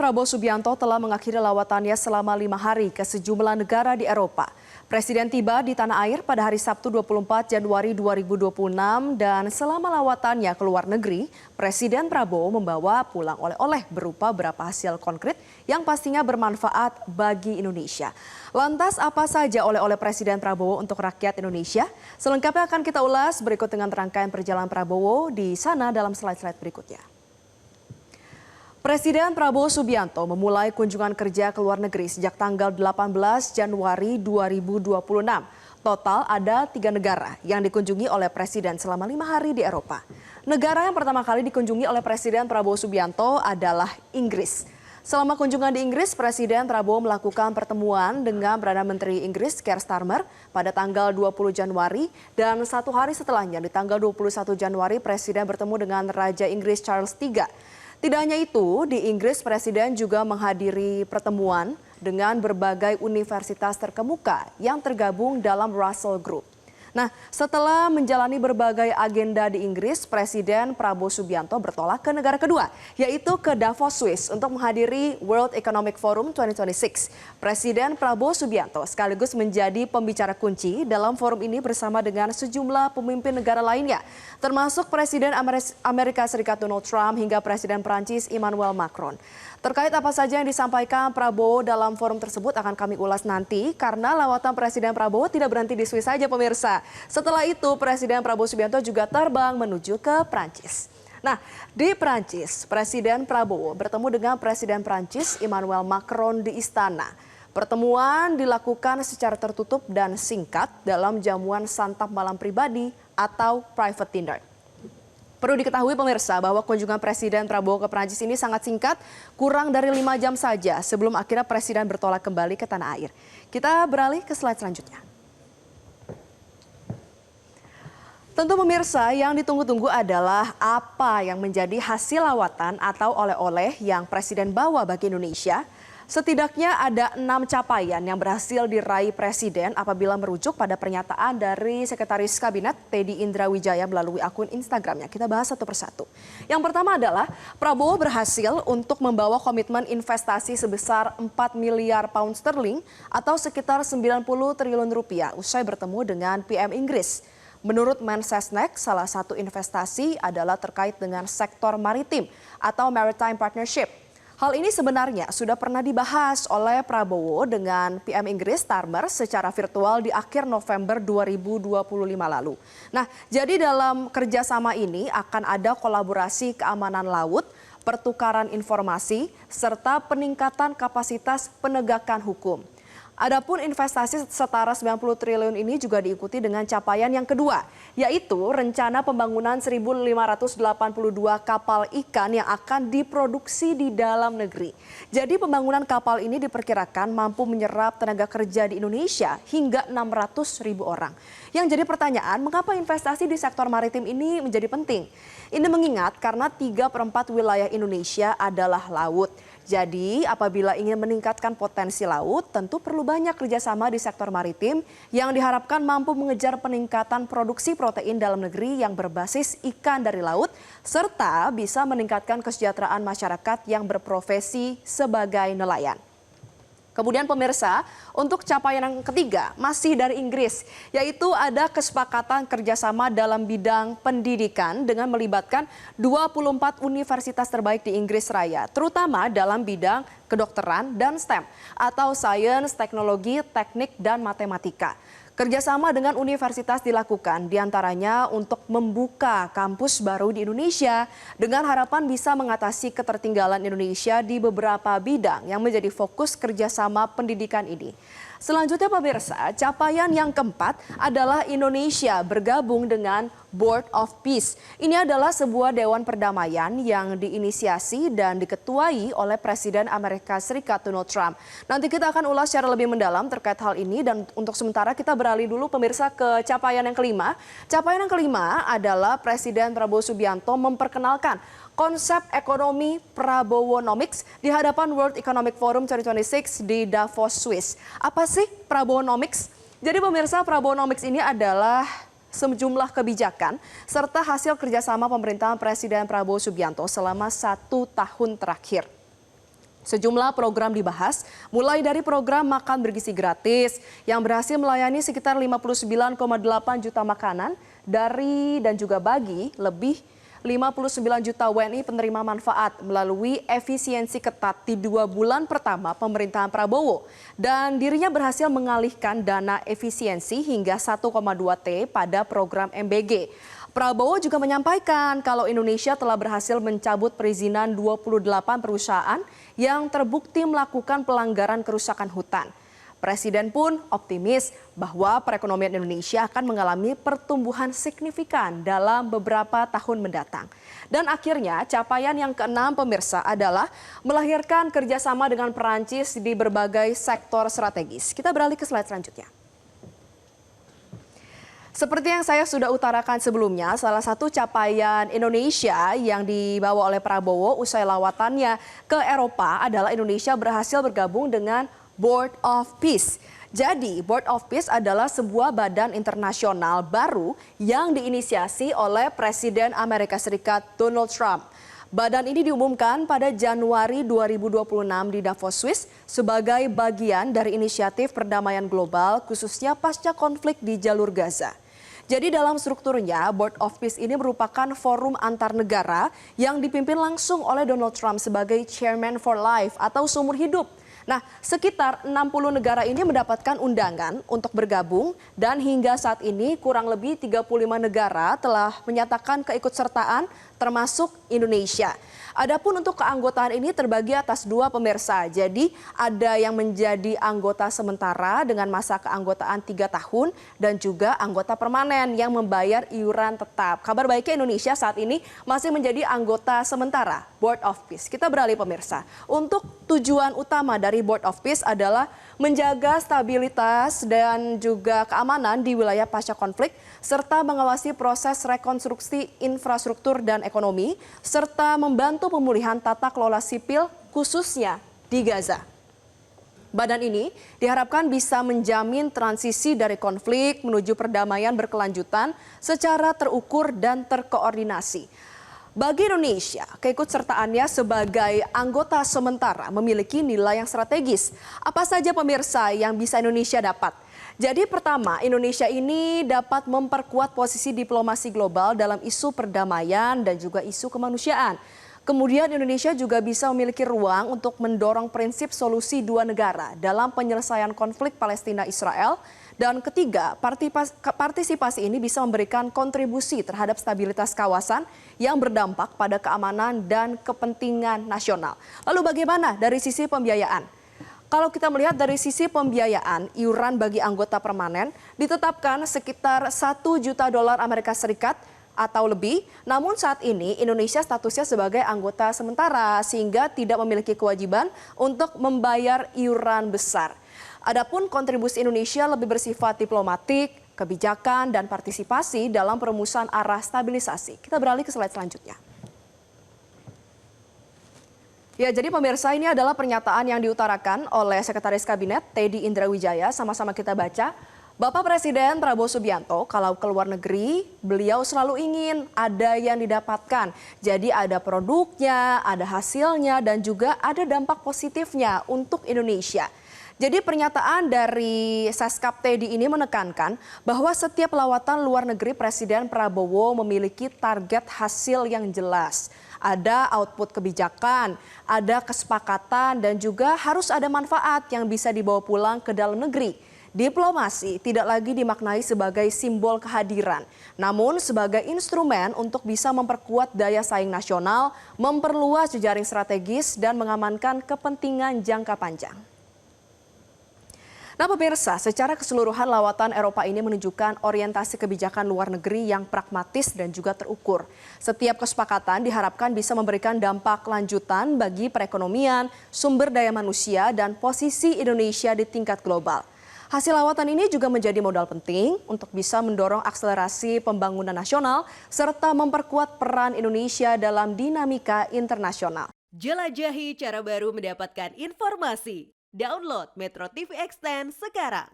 Prabowo Subianto telah mengakhiri lawatannya selama 5 hari ke sejumlah negara di Eropa. Presiden tiba di tanah air pada hari Sabtu 24 Januari 2026 dan selama lawatannya ke luar negeri, Presiden Prabowo membawa pulang oleh-oleh berupa beberapa hasil konkret yang pastinya bermanfaat bagi Indonesia. Lantas apa saja oleh-oleh Presiden Prabowo untuk rakyat Indonesia? Selengkapnya akan kita ulas berikut dengan rangkaian perjalanan Prabowo di sana dalam slide-slide berikutnya. Presiden Prabowo Subianto memulai kunjungan kerja ke luar negeri sejak tanggal 18 Januari 2026. Total ada 3 negara yang dikunjungi oleh Presiden selama 5 hari di Eropa. Negara yang pertama kali dikunjungi oleh Presiden Prabowo Subianto adalah Inggris. Selama kunjungan di Inggris, Presiden Prabowo melakukan pertemuan dengan Perdana Menteri Inggris Keir Starmer pada tanggal 20 Januari dan 1 hari setelahnya di tanggal 21 Januari Presiden bertemu dengan Raja Inggris Charles III. Tidak hanya itu, di Inggris Presiden juga menghadiri pertemuan dengan berbagai universitas terkemuka yang tergabung dalam Russell Group. Nah, setelah menjalani berbagai agenda di Inggris, Presiden Prabowo Subianto bertolak ke negara kedua, yaitu ke Davos, Swiss untuk menghadiri World Economic Forum 2026. Presiden Prabowo Subianto sekaligus menjadi pembicara kunci dalam forum ini bersama dengan sejumlah pemimpin negara lainnya, termasuk Presiden Amerika Serikat Donald Trump hingga Presiden Prancis Emmanuel Macron. Terkait apa saja yang disampaikan Prabowo dalam forum tersebut akan kami ulas nanti karena lawatan Presiden Prabowo tidak berhenti di Swiss saja pemirsa. Setelah itu Presiden Prabowo Subianto juga terbang menuju ke Prancis. Nah, di Prancis, Presiden Prabowo bertemu dengan Presiden Prancis Emmanuel Macron di istana. Pertemuan dilakukan secara tertutup dan singkat dalam jamuan santap malam pribadi atau private dinner. Perlu diketahui pemirsa bahwa kunjungan Presiden Prabowo ke Prancis ini sangat singkat, kurang dari 5 jam saja sebelum akhirnya Presiden bertolak kembali ke tanah air. Kita beralih ke slide selanjutnya. Tentu pemirsa yang ditunggu-tunggu adalah apa yang menjadi hasil lawatan atau oleh-oleh yang Presiden bawa bagi Indonesia. Setidaknya ada 6 capaian yang berhasil diraih Presiden apabila merujuk pada pernyataan dari Sekretaris Kabinet Teddy Indra Wijaya melalui akun Instagramnya. Kita bahas satu persatu. Yang pertama adalah Prabowo berhasil untuk membawa komitmen investasi sebesar 4 miliar pound sterling atau sekitar 90 triliun rupiah usai bertemu dengan PM Inggris. Menurut Mensesnek, salah satu investasi adalah terkait dengan sektor maritim atau maritime partnership. Hal ini sebenarnya sudah pernah dibahas oleh Prabowo dengan PM Inggris Starmer secara virtual di akhir November 2025 lalu. Nah, jadi dalam kerjasama ini akan ada kolaborasi keamanan laut, pertukaran informasi, serta peningkatan kapasitas penegakan hukum. Adapun investasi setara 90 triliun ini juga diikuti dengan capaian yang kedua, yaitu rencana pembangunan 1.582 kapal ikan yang akan diproduksi di dalam negeri. Jadi pembangunan kapal ini diperkirakan mampu menyerap tenaga kerja di Indonesia hingga 600.000 orang. Yang jadi pertanyaan, mengapa investasi di sektor maritim ini menjadi penting? Ini mengingat karena 3/4 wilayah Indonesia adalah laut. Jadi apabila ingin meningkatkan potensi laut, tentu perlu banyak kerjasama di sektor maritim yang diharapkan mampu mengejar peningkatan produksi protein dalam negeri yang berbasis ikan dari laut, serta bisa meningkatkan kesejahteraan masyarakat yang berprofesi sebagai nelayan. Kemudian pemirsa, untuk capaian yang ketiga masih dari Inggris, yaitu ada kesepakatan kerjasama dalam bidang pendidikan dengan melibatkan 24 universitas terbaik di Inggris Raya, terutama dalam bidang kedokteran dan STEM atau sains, teknologi, teknik, dan matematika. Kerjasama dengan universitas dilakukan diantaranya untuk membuka kampus baru di Indonesia dengan harapan bisa mengatasi ketertinggalan Indonesia di beberapa bidang yang menjadi fokus kerjasama pendidikan ini. Selanjutnya pemirsa, capaian yang keempat adalah Indonesia bergabung dengan Board of Peace. Ini adalah sebuah dewan perdamaian yang diinisiasi dan diketuai oleh Presiden Amerika Serikat Donald Trump. Nanti kita akan ulas secara lebih mendalam terkait hal ini dan untuk sementara kita beralih dulu pemirsa ke capaian yang kelima. Capaian yang kelima adalah Presiden Prabowo Subianto memperkenalkan konsep ekonomi Prabowonomics di hadapan World Economic Forum 2026 di Davos, Swiss. Apa sih Prabowonomics? Jadi pemirsa, Prabowonomics ini adalah sejumlah kebijakan serta hasil kerjasama pemerintahan Presiden Prabowo Subianto selama 1 tahun terakhir. Sejumlah program dibahas, mulai dari program makan bergizi gratis yang berhasil melayani sekitar 59,8 juta makanan dari dan juga bagi lebih 59 juta WNI penerima manfaat melalui efisiensi ketat di 2 bulan pertama pemerintahan Prabowo. Dan dirinya berhasil mengalihkan dana efisiensi hingga 1,2 T pada program MBG. Prabowo juga menyampaikan kalau Indonesia telah berhasil mencabut perizinan 28 perusahaan yang terbukti melakukan pelanggaran kerusakan hutan. Presiden pun optimis bahwa perekonomian Indonesia akan mengalami pertumbuhan signifikan dalam beberapa tahun mendatang. Dan akhirnya capaian yang keenam pemirsa adalah melahirkan kerjasama dengan Perancis di berbagai sektor strategis. Kita beralih ke slide selanjutnya. Seperti yang saya sudah utarakan sebelumnya, salah satu capaian Indonesia yang dibawa oleh Prabowo usai lawatannya ke Eropa adalah Indonesia berhasil bergabung dengan Board of Peace. Jadi, Board of Peace adalah sebuah badan internasional baru yang diinisiasi oleh Presiden Amerika Serikat Donald Trump. Badan ini diumumkan pada Januari 2026 di Davos, Swiss sebagai bagian dari inisiatif perdamaian global khususnya pasca konflik di jalur Gaza. Jadi dalam strukturnya, Board of Peace ini merupakan forum antar negara yang dipimpin langsung oleh Donald Trump sebagai Chairman for Life atau seumur hidup. Nah, sekitar 60 negara ini mendapatkan undangan untuk bergabung dan hingga saat ini kurang lebih 35 negara telah menyatakan keikutsertaan termasuk Indonesia. Adapun untuk keanggotaan ini terbagi atas 2 pemirsa. Jadi ada yang menjadi anggota sementara dengan masa keanggotaan 3 tahun dan juga anggota permanen yang membayar iuran tetap. Kabar baiknya Indonesia saat ini masih menjadi anggota sementara Board of Peace. Kita beralih pemirsa. Untuk tujuan utama dari Board of Peace adalah menjaga stabilitas dan juga keamanan di wilayah pasca konflik serta mengawasi proses rekonstruksi infrastruktur dan ekonomi serta membantu pemulihan tata kelola sipil khususnya di Gaza. Badan ini diharapkan bisa menjamin transisi dari konflik menuju perdamaian berkelanjutan secara terukur dan terkoordinasi. Bagi Indonesia, keikutsertaannya sebagai anggota sementara memiliki nilai yang strategis. Apa saja pemirsa yang bisa Indonesia dapat? Jadi pertama, Indonesia ini dapat memperkuat posisi diplomasi global dalam isu perdamaian dan juga isu kemanusiaan. Kemudian Indonesia juga bisa memiliki ruang untuk mendorong prinsip solusi 2 negara dalam penyelesaian konflik Palestina-Israel. Dan ketiga, partisipasi ini bisa memberikan kontribusi terhadap stabilitas kawasan yang berdampak pada keamanan dan kepentingan nasional. Lalu bagaimana dari sisi pembiayaan? Kalau kita melihat dari sisi pembiayaan, iuran bagi anggota permanen ditetapkan sekitar 1 juta dolar Amerika Serikat atau lebih. Namun saat ini Indonesia statusnya sebagai anggota sementara sehingga tidak memiliki kewajiban untuk membayar iuran besar. Adapun kontribusi Indonesia lebih bersifat diplomatik, kebijakan, dan partisipasi dalam perumusan arah stabilisasi. Kita beralih ke slide selanjutnya. Ya, jadi pemirsa ini adalah pernyataan yang diutarakan oleh Sekretaris Kabinet Teddy Indrawijaya. Sama-sama kita baca. Bapak Presiden Prabowo Subianto kalau ke luar negeri, beliau selalu ingin ada yang didapatkan. Jadi ada produknya, ada hasilnya, dan juga ada dampak positifnya untuk Indonesia. Jadi pernyataan dari Seskap Teddy ini menekankan bahwa setiap lawatan luar negeri Presiden Prabowo memiliki target hasil yang jelas. Ada output kebijakan, ada kesepakatan, dan juga harus ada manfaat yang bisa dibawa pulang ke dalam negeri. Diplomasi tidak lagi dimaknai sebagai simbol kehadiran, namun sebagai instrumen untuk bisa memperkuat daya saing nasional, memperluas jejaring strategis, dan mengamankan kepentingan jangka panjang. Nah pemirsa, secara keseluruhan lawatan Eropa ini menunjukkan orientasi kebijakan luar negeri yang pragmatis dan juga terukur. Setiap kesepakatan diharapkan bisa memberikan dampak lanjutan bagi perekonomian, sumber daya manusia, dan posisi Indonesia di tingkat global. Hasil lawatan ini juga menjadi modal penting untuk bisa mendorong akselerasi pembangunan nasional serta memperkuat peran Indonesia dalam dinamika internasional. Jelajahi cara baru mendapatkan informasi. Download Metro TV Extend sekarang.